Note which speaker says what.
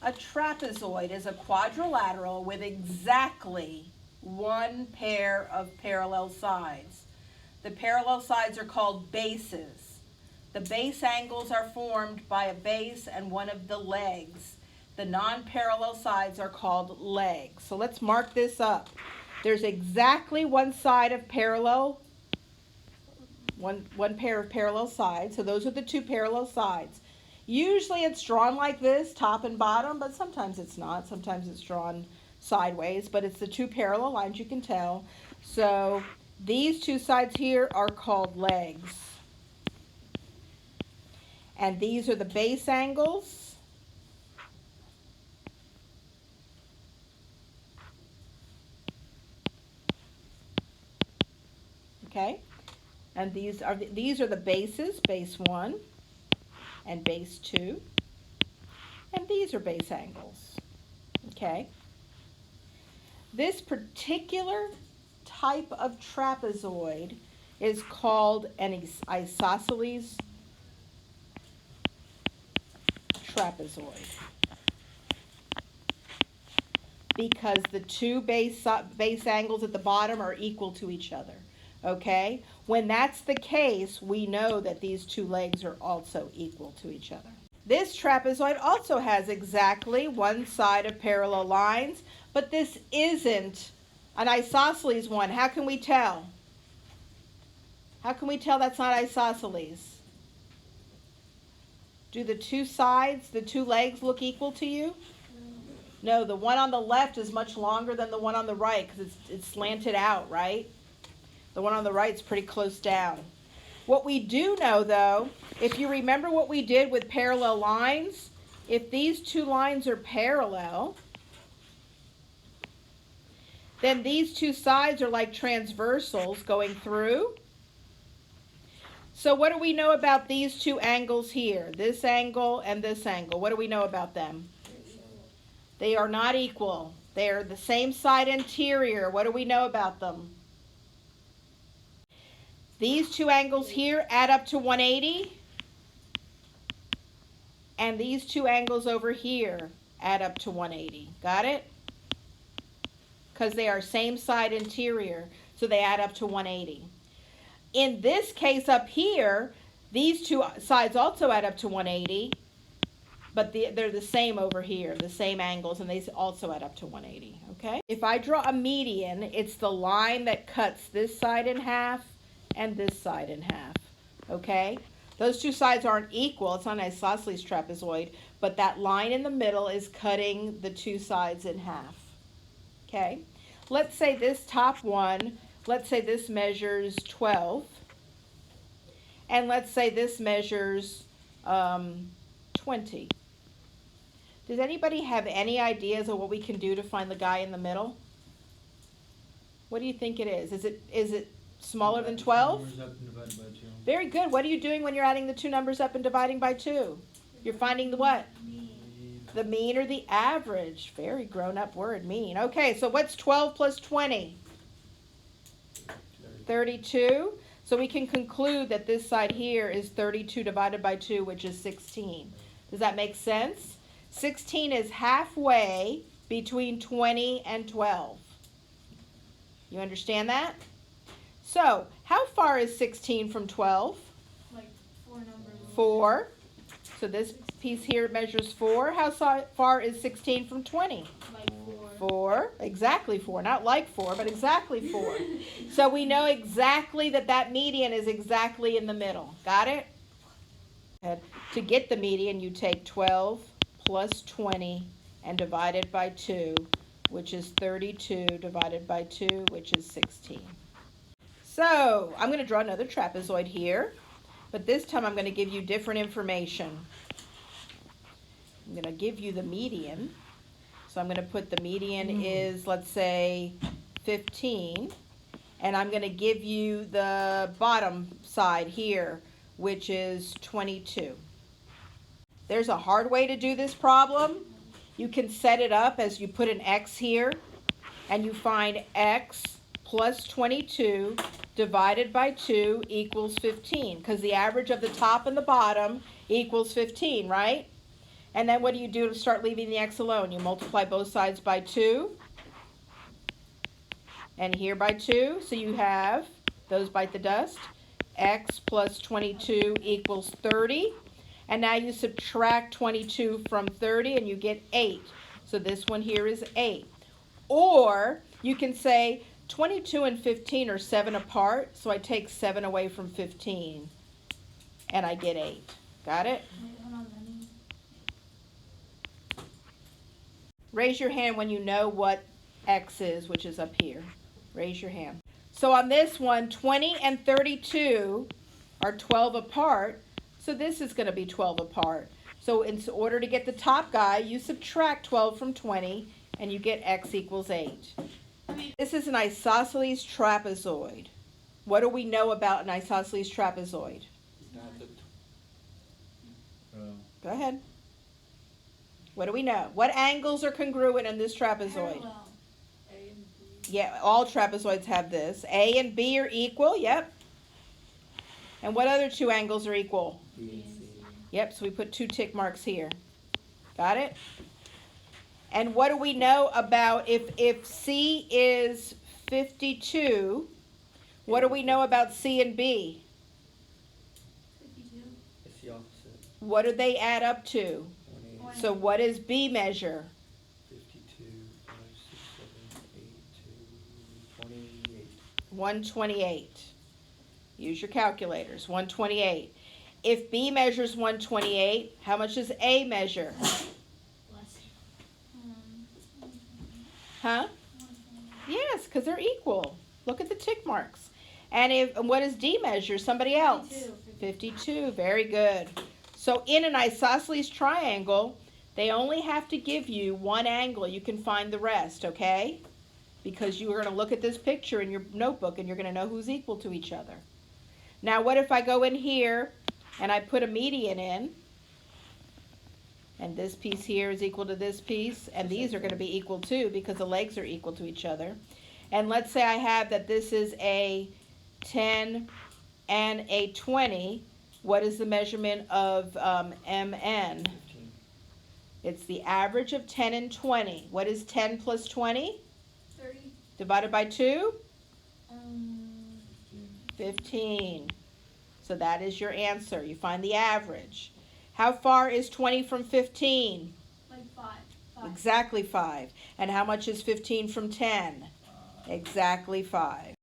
Speaker 1: A trapezoid is a quadrilateral with exactly one pair of parallel sides. The parallel sides are called bases. The base angles are formed by a base and one of the legs. The non-parallel sides are called legs. So let's mark this up. There's exactly one side of parallel, one pair of parallel sides. So those are the two parallel sides. Usually it's drawn like this, top and bottom, but sometimes it's not. Sometimes it's drawn sideways, but it's the two parallel lines, you can tell. So these two sides here are called legs. And these are the base angles. Okay? And these are the bases, base 1 and base 2. And these are base angles. Okay? This particular type of trapezoid is called an isosceles trapezoid because the two base angles at the bottom are equal to each other. Okay? When that's the case, we know that these two legs are also equal to each other. This trapezoid also has exactly one side of parallel lines, but this isn't an isosceles one. How can we tell? How can we tell that's not isosceles? Do the two sides, the two legs look equal to you? No, the one on the left is much longer than the one on the right because it's slanted out, right? The one on the right is pretty close down. What we do know, though, if you remember what we did with parallel lines, if these two lines are parallel, then these two sides are like transversals going through. So what do we know about these two angles here? This angle and this angle. What do we know about them? They are not equal. They are the same side interior. What do we know about them? These two angles here add up to 180. And these two angles over here add up to 180. Got it? Because they are same side interior, so they add up to 180. In this case up here, these two sides also add up to 180, but they're the same over here, the same angles, and they also add up to 180, okay? If I draw a median, it's the line that cuts this side in half and this side in half, okay? Those two sides aren't equal. It's not an isosceles trapezoid, but that line in the middle is cutting the two sides in half, okay? Let's say this top one, let's say this measures 12, and let's say this measures 20. Does anybody have any ideas of what we can do to find the guy in the middle? What do you think it is? Is it smaller than 12? Very good. What are you doing when you're adding the two numbers up and dividing by 2? You're finding the what? Mean. The mean or the average. Very grown-up word, mean. Okay, so what's 12 plus 20? 32. So we can conclude that this side here is 32 divided by 2, which is 16. Does that make sense? 16 is halfway between 20 and 12. You understand that? So, how far is 16 from 12?
Speaker 2: Like 4 numbers.
Speaker 1: 4. So this piece here measures 4. How far is 16 from 20?
Speaker 2: Like 4.
Speaker 1: 4. Exactly 4. Not like 4, but exactly 4. So we know exactly that median is exactly in the middle. Got it? To get the median, you take 12 plus 20 and divide it by 2, which is 32 divided by 2, which is 16. So I'm going to draw another trapezoid here, but this time I'm going to give you different information. I'm going to give you the median. So I'm going to put the median is, let's say, 15. And I'm going to give you the bottom side here, which is 22. There's a hard way to do this problem. You can set it up as you put an x here, and you find x plus 22 divided by 2 equals 15, because the average of the top and the bottom equals 15, right? And then what do you do to start leaving the x alone? You multiply both sides by 2. And here by 2. So you have, those bite the dust, x plus 22 equals 30. And now you subtract 22 from 30 and you get 8. So this one here is 8. Or you can say 22 and 15 are 7 apart, so I take 7 away from 15 and I get 8. Got it?
Speaker 2: Wait, hold on, let me.
Speaker 1: Raise your hand when you know what x is, which is up here. Raise your hand. So on this one, 20 and 32 are 12 apart, so this is going to be 12 apart. So in order to get the top guy, you subtract 12 from 20 and you get x equals 8. This is an isosceles trapezoid. What do we know about an isosceles trapezoid? Go ahead. What do we know? What angles are congruent in this trapezoid?
Speaker 2: Parallel. A and B.
Speaker 1: Yeah, all trapezoids have this. A and B are equal, yep. And what other two angles are equal?
Speaker 2: B and C.
Speaker 1: Yep, so we put 2 tick marks here. Got it? And what do we know about if C is 52, what do we know about C and B?
Speaker 2: 52.
Speaker 3: It's the opposite.
Speaker 1: What do they add up to?
Speaker 3: 28,
Speaker 1: So what does B measure?
Speaker 3: 52, 5, 6, 7, 8, 2, 28.
Speaker 1: 128. Use your calculators. 128. If B measures 128, how much does A measure?
Speaker 2: Less.
Speaker 1: Huh? Yes, because they're equal. Look at the tick marks. And what does D measure? Somebody else. 52. Very good. So in an isosceles triangle, they only have to give you one angle. You can find the rest, okay? Because you are going to look at this picture in your notebook and you're going to know who's equal to each other. Now what if I go in here and I put a median in? And this piece here is equal to this piece, and these are going to be equal too because the legs are equal to each other. And let's say I have that this is a 10 and a 20. What is the measurement of MN?
Speaker 3: 15.
Speaker 1: It's the average of 10 and 20. What is 10 plus 20?
Speaker 2: 30.
Speaker 1: Divided by 2?
Speaker 3: 15.
Speaker 1: 15. So that is your answer. You find the average. How far is 20 from 15?
Speaker 2: Like 5. 5.
Speaker 1: Exactly 5. And how much is 15 from 10? Exactly 5.